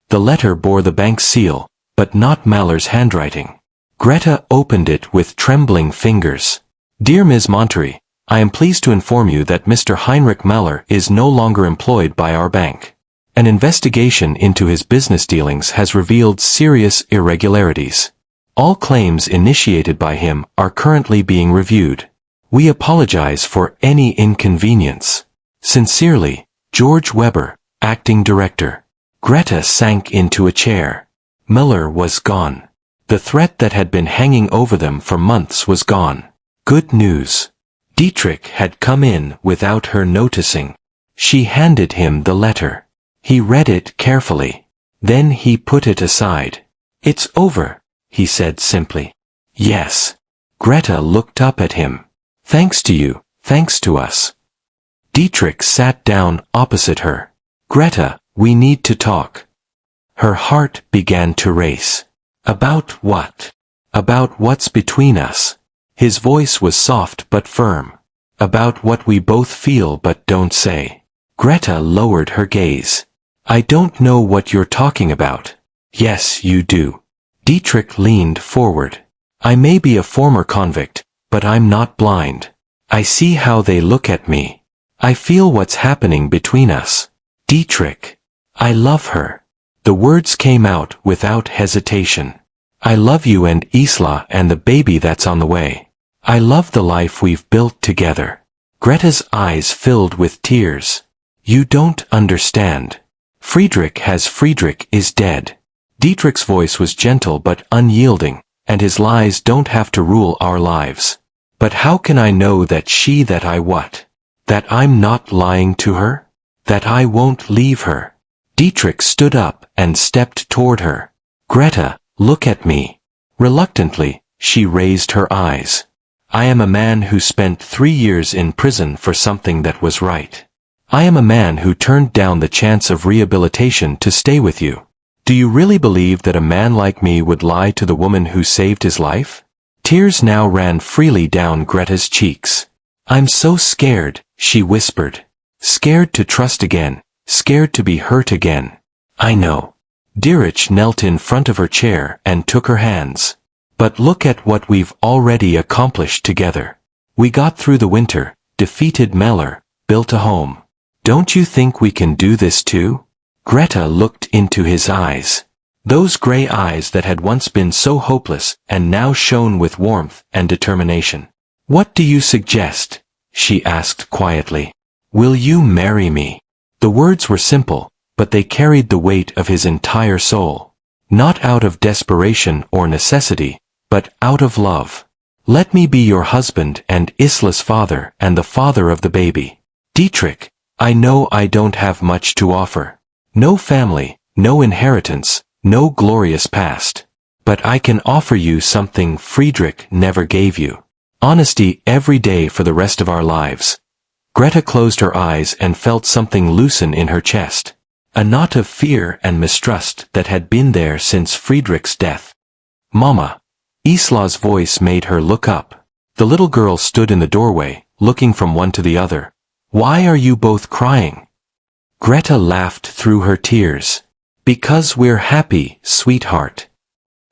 The letter bore the bank's seal, but not Maller's handwriting. Greta opened it with trembling fingers. Dear Ms. Monterey, I am pleased to inform you that Mr. Heinrich Maller is no longer employed by our bank. An investigation into his business dealings has revealed serious irregularities. All claims initiated by him are currently being reviewed. We apologize for any inconvenience. Sincerely, George Weber, Acting Director. Greta sank into a chair. Miller was gone. The threat that had been hanging over them for months was gone. Good news. Dietrich had come in without her noticing. She handed him the letter. He read it carefully. Then he put it aside. It's over, he said simply. Yes. Greta looked up at him. Thanks to you, thanks to us. Dietrich sat down opposite her. Greta, We need to talk. Her heart began to race. About what? About what's between us. His voice was soft but firm. About what we both feel but don't say. Greta lowered her gaze. I don't know what you're talking about. Yes, you do. Dietrich leaned forward. I may be a former convict, but I'm not blind. I see how they look at me. I feel what's happening between us. Dietrich. I love her. The words came out without hesitation. I love you and Isla and the baby that's on the way. I love the life we've built together. Greta's eyes filled with tears. You don't understand. Friedrich is dead. Dietrich's voice was gentle but unyielding, and his lies don't have to rule our lives. But how can I know that I what? That I'm not lying to her? That I won't leave her? Dietrich stood up and stepped toward her. Greta, look at me. Reluctantly, she raised her eyes. I am a man who spent 3 years in prison for something that was right. I am a man who turned down the chance of rehabilitation to stay with you. Do you really believe that a man like me would lie to the woman who saved his life? Tears now ran freely down Greta's cheeks. I'm so scared, she whispered. Scared to trust again, scared to be hurt again. I know. Dietrich knelt in front of her chair and took her hands. But look at what we've already accomplished together. We got through the winter, defeated Meller, built a home. Don't you think we can do this too? Greta looked into his eyes. Those gray eyes that had once been so hopeless and now shone with warmth and determination. What do you suggest? She asked quietly. Will you marry me? The words were simple, but they carried the weight of his entire soul. Not out of desperation or necessity, but out of love. Let me be your husband and Isla's father and the father of the baby. Dietrich, I know I don't have much to offer. No family, no inheritance, no glorious past. But I can offer you something Friedrich never gave you. Honesty every day for the rest of our lives. Greta closed her eyes and felt something loosen in her chest. A knot of fear and mistrust that had been there since Friedrich's death. Mama. Isla's voice made her look up. The little girl stood in the doorway, looking from one to the other. Why are you both crying? Greta laughed through her tears. Because we're happy, sweetheart.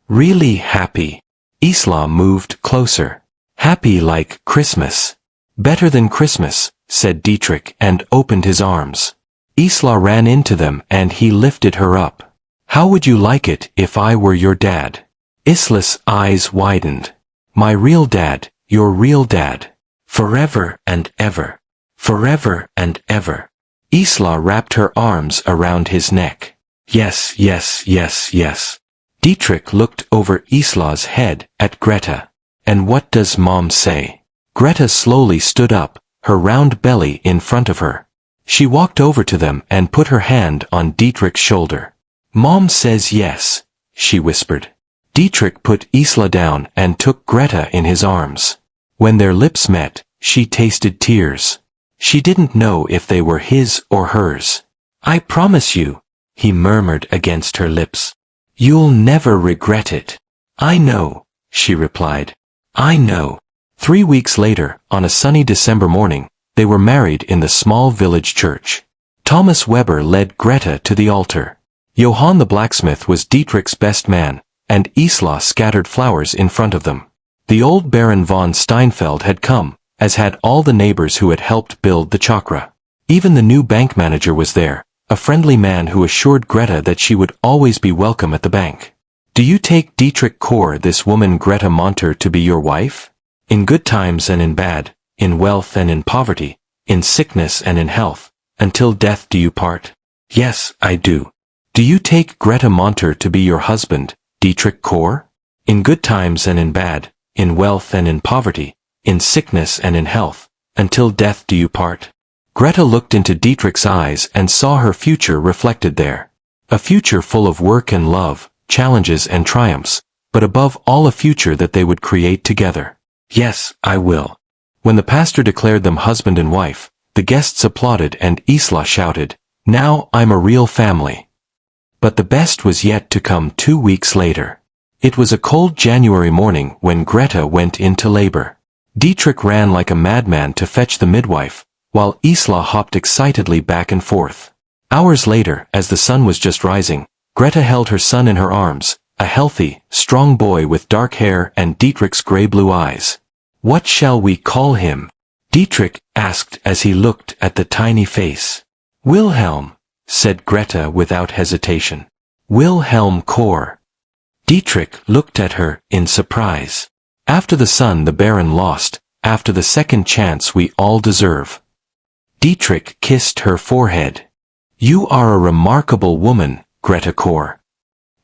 Really happy. Isla moved closer. Happy like Christmas. Better than Christmas, said Dietrich and opened his arms. Isla ran into them and he lifted her up. How would you like it if I were your dad? Isla's eyes widened. My real dad, your real dad. Forever and ever. Forever and ever. Isla wrapped her arms around his neck. Yes, yes, yes, yes. Dietrich looked over Isla's head at Greta. And what does Mom say? Greta slowly stood up, her round belly in front of her. She walked over to them and put her hand on Dietrich's shoulder. Mom says yes, she whispered. Dietrich put Isla down and took Greta in his arms. When their lips met, she tasted tears. She didn't know if they were his or hers. I promise you, he murmured against her lips. You'll never regret it. I know, she replied. I know. 3 weeks later, on a sunny December morning, they were married in the small village church. Thomas Weber led Greta to the altar. Johann the blacksmith was Dietrich's best man, and Isla scattered flowers in front of them. The old Baron von Steinfeld had come, as had all the neighbors who had helped build the chakra. Even the new bank manager was there, a friendly man who assured Greta that she would always be welcome at the bank. Do you take Dietrich Kor, this woman Greta Monter, to be your wife? In good times and in bad, in wealth and in poverty, in sickness and in health, until death do you part? Yes, I do. Do you take Greta Monter to be your husband, Dietrich Kor? In good times and in bad, in wealth and in poverty, in sickness and in health, until death do you part? Greta looked into Dietrich's eyes and saw her future reflected there. A future full of work and love, challenges and triumphs, but above all a future that they would create together. Yes, I will. When the pastor declared them husband and wife, the guests applauded and Isla shouted, Now I'm a real family. But the best was yet to come 2 weeks later. It was a cold January morning when Greta went into labor. Dietrich ran like a madman to fetch the midwife, while Isla hopped excitedly back and forth. Hours later, as the sun was just rising, Greta held her son in her arms, a healthy, strong boy with dark hair and Dietrich's gray-blue eyes. "What shall we call him?" Dietrich asked as he looked at the tiny face. "Wilhelm," said Greta without hesitation. "Wilhelm Kor." Dietrich looked at her in surprise. "After the son the Baron lost, after the second chance we all deserve." Dietrich kissed her forehead. "You are a remarkable woman, Greta Kor."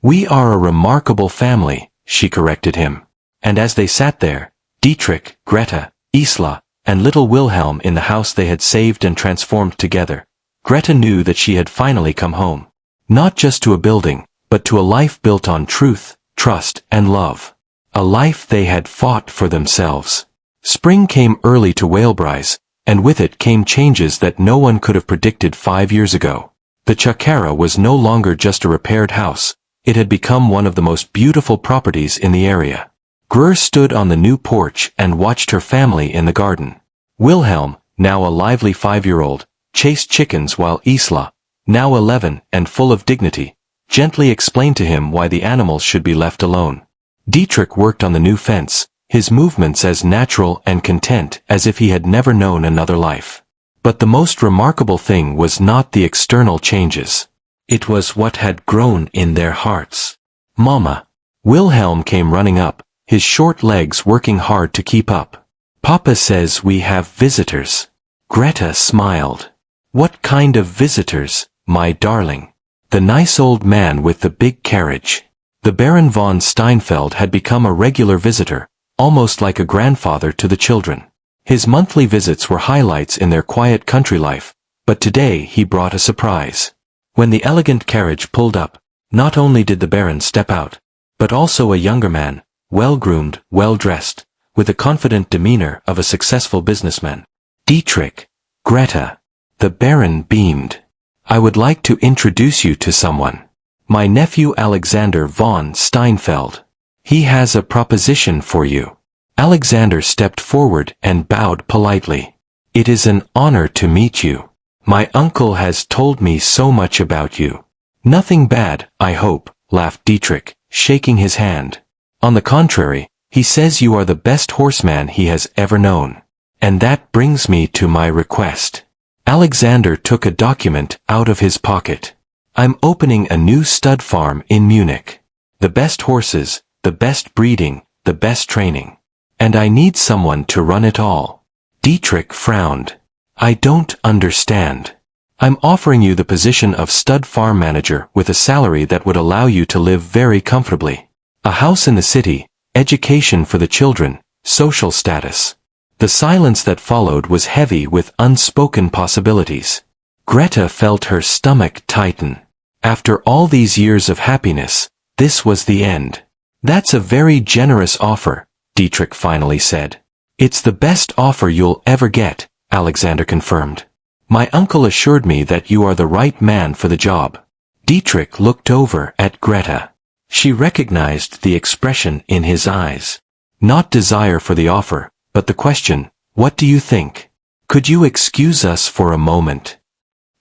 "We are a remarkable family," she corrected him. And as they sat there, Dietrich, Greta, Isla, and little Wilhelm in the house they had saved and transformed together, Greta knew that she had finally come home. Not just to a building, but to a life built on truth, trust, and love. A life they had fought for themselves. Spring came early to Whalebrise, and with it came changes that no one could have predicted 5 years ago. The Chakara was no longer just a repaired house, it had become one of the most beautiful properties in the area. Grur stood on the new porch and watched her family in the garden. Wilhelm, now a lively 5-year-old, chased chickens while Isla, now 11 and full of dignity, gently explained to him why the animals should be left alone. Dietrich worked on the new fence, his movements as natural and content as if he had never known another life. But the most remarkable thing was not the external changes. It was what had grown in their hearts. "Mama." Wilhelm came running up, his short legs working hard to keep up. "Papa says we have visitors." Greta smiled. "What kind of visitors, my darling?" "The nice old man with the big carriage." The Baron von Steinfeld had become a regular visitor, almost like a grandfather to the children. His monthly visits were highlights in their quiet country life, but today he brought a surprise. When the elegant carriage pulled up, not only did the Baron step out, but also a younger man, well-groomed, well-dressed, with the confident demeanor of a successful businessman. "Dietrich, Greta." The Baron beamed. "I would like to introduce you to someone. My nephew Alexander von Steinfeld. He has a proposition for you." Alexander stepped forward and bowed politely. "It is an honor to meet you. My uncle has told me so much about you." "Nothing bad, I hope," laughed Dietrich, shaking his hand. "On the contrary, he says you are the best horseman he has ever known. And that brings me to my request." Alexander took a document out of his pocket. "I'm opening a new stud farm in Munich. The best horses, the best breeding, the best training. And I need someone to run it all." Dietrich frowned. "I don't understand." "I'm offering you the position of stud farm manager with a salary that would allow you to live very comfortably. A house in the city, education for the children, social status." The silence that followed was heavy with unspoken possibilities. Greta felt her stomach tighten. After all these years of happiness, this was the end. "That's a very generous offer," Dietrich finally said. "It's the best offer you'll ever get," Alexander confirmed. "My uncle assured me that you are the right man for the job." Dietrich looked over at Greta. She recognized the expression in his eyes. Not desire for the offer, but the question, "What do you think? Could you excuse us for a moment?"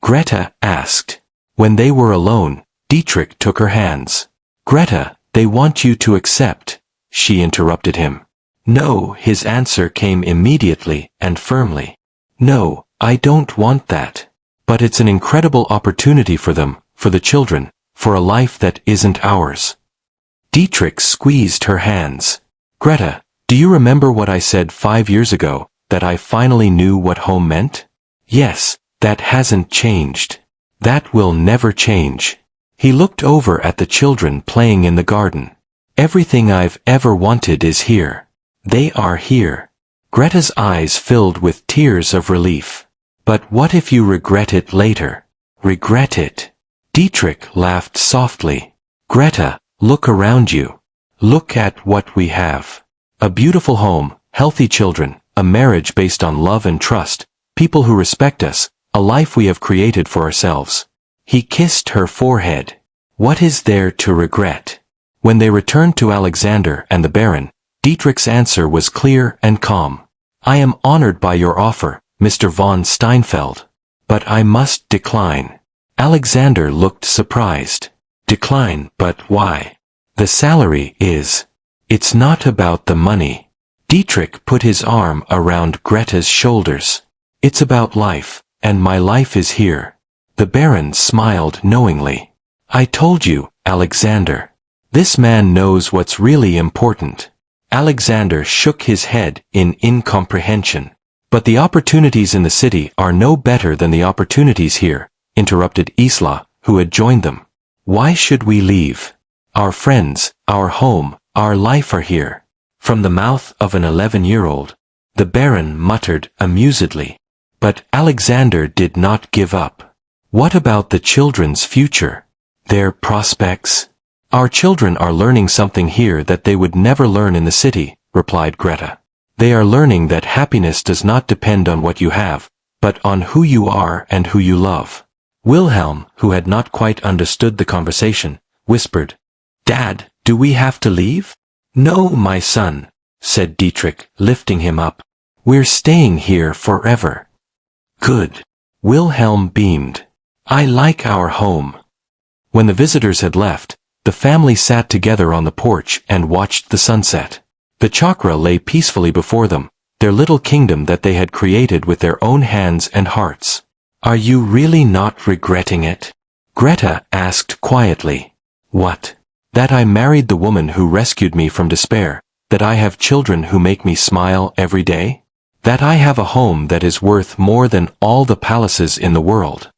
Greta asked. When they were alone, Dietrich took her hands. "Greta, they want you to accept," she interrupted him. "No," his answer came immediately and firmly. "No, I don't want that. But it's an incredible opportunity for them, for the children, for a life that isn't ours." Dietrich squeezed her hands. "Greta, do you remember what I said 5 years ago, that I finally knew what home meant? Yes, that hasn't changed. That will never change." He looked over at the children playing in the garden. "Everything I've ever wanted is here. They are here." Greta's eyes filled with tears of relief. "But what if you regret it later?" "Regret it?" Dietrich laughed softly. "Greta, look around you. Look at what we have. A beautiful home, healthy children, a marriage based on love and trust, people who respect us, a life we have created for ourselves. He kissed her forehead. What is there to regret? When they returned to Alexander and the Baron, Dietrich's answer was clear and calm. I am honored by your offer, Mr. von Steinfeld. But I must decline. Alexander looked surprised. Decline, but why? The salary is. It's not about the money. Dietrich put his arm around Greta's shoulders. It's about life, and my life is here. The Baron smiled knowingly. I told you, Alexander. This man knows what's really important. Alexander shook his head in incomprehension. But the opportunities in the city are no better than the opportunities here, interrupted Isla, who had joined them. Why should we leave? Our friends, our home, our life are here. From the mouth of an 11-year-old, the Baron muttered amusedly. But Alexander did not give up. What about the children's future? Their prospects? Our children are learning something here that they would never learn in the city, replied Greta. They are learning that happiness does not depend on what you have, but on who you are and who you love. Wilhelm, who had not quite understood the conversation, whispered, Dad, do we have to leave? No, my son, said Dietrich, lifting him up. We're staying here forever. Good. Wilhelm beamed. I like our home. When the visitors had left, the family sat together on the porch and watched the sunset. The chakra lay peacefully before them, their little kingdom that they had created with their own hands and hearts. Are you really not regretting it? Greta asked quietly. What? That I married the woman who rescued me from despair, that I have children who make me smile every day? That I have a home that is worth more than all the palaces in the world?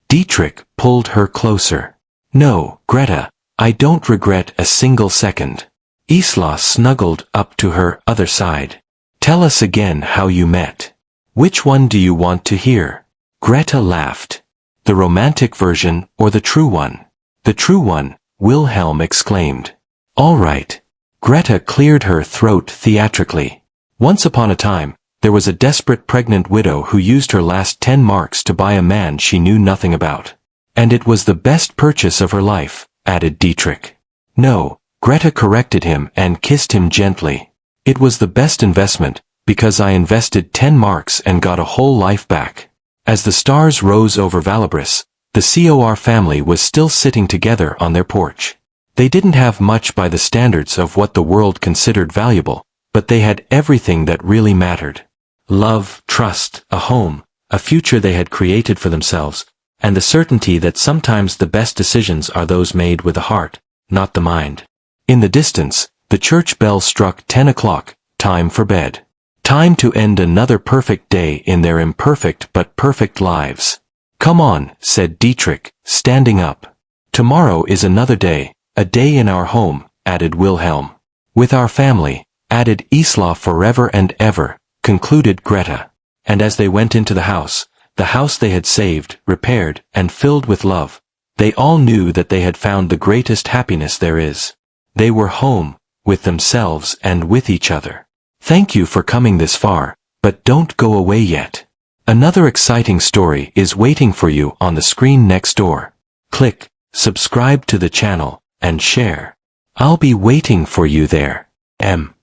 Dietrich pulled her closer. No, Greta, I don't regret a single second. Isla snuggled up to her other side. Tell us again how you met. Which one do you want to hear? Greta laughed. The romantic version or the true one? The true one, Wilhelm exclaimed. All right. Greta cleared her throat theatrically. Once upon a time, there was a desperate pregnant widow who used her last 10 marks to buy a man she knew nothing about. And it was the best purchase of her life, added Dietrich. No, Greta corrected him and kissed him gently. It was the best investment, because I invested 10 marks and got a whole life back. As the stars rose over Valabris, the COR family was still sitting together on their porch. They didn't have much by the standards of what the world considered valuable, but they had everything that really mattered. Love, trust, a home, a future they had created for themselves, and the certainty that sometimes the best decisions are those made with the heart, not the mind. In the distance, the church bell struck 10 o'clock, time for bed. Time to end another perfect day in their imperfect but perfect lives. Come on, said Dietrich, standing up. Tomorrow is another day, a day in our home, added Wilhelm. With our family, added Isla forever and ever, concluded Greta. And as they went into the house they had saved, repaired, and filled with love, they all knew that they had found the greatest happiness there is. They were home, with themselves and with each other. Thank you for coming this far, but don't go away yet. Another exciting story is waiting for you on the screen next door. Click, subscribe to the channel, and share. I'll be waiting for you there. M.